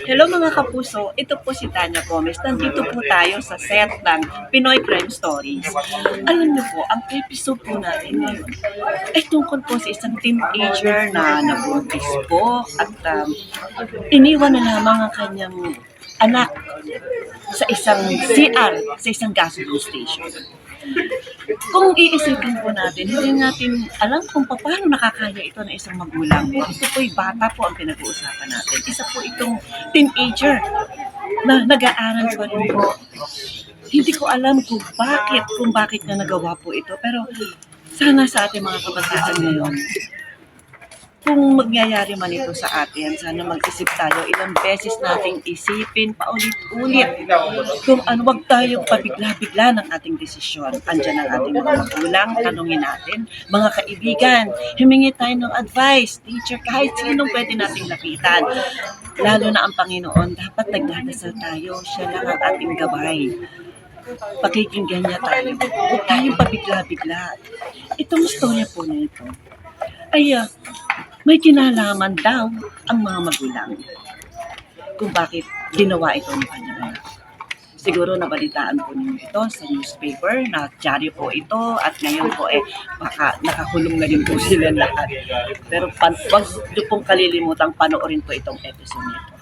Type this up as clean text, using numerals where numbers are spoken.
Hello mga kapuso, ito po si Tanya Gomez. Nandito po tayo sa set ng Pinoy Crime Stories. Alam niyo po, ang episode po natin ngayon ay tungkol po sa isang teenager na nabuntis po at iniwan na lamang ang kanyang anak sa isang CR, sa isang gasoline station. Kung iisipin po natin, hindi natin alam kung paano nakakaya ito ng isang magulang. Ito po'y bata po ang pinag-uusapan natin. Isa po itong teenager na nag-aaral pa rin po. Hindi ko alam kung bakit na nagawa po ito. Pero sana sa ating mga kabataan ngayon, kung magyayari man ito sa atin, sana mag-isip tayo ilang beses nating isipin paulit-ulit kung ano, wag tayong pabigla-bigla ng ating desisyon. Andyan ang ating mga magulang, tanungin natin, mga kaibigan, humingi tayo ng advice, teacher, kahit sinong pwede nating lapitan. Lalo na ang Panginoon, dapat nagdadasal tayo, siya lang ang ating gabay. Pakikinggan niya tayo, huwag tayong pabigla-bigla. Itong storya po na ito, ay may kinalaman daw ang mga magulang kung bakit ginawa ito ng kanyang anak. Siguro nabalitaan po ninyo ito sa newspaper, na-dyaryo po ito at ngayon po baka nakakulong na rin po sila lahat. Pero wag niyo pong kalilimutang panoorin po itong episode nito.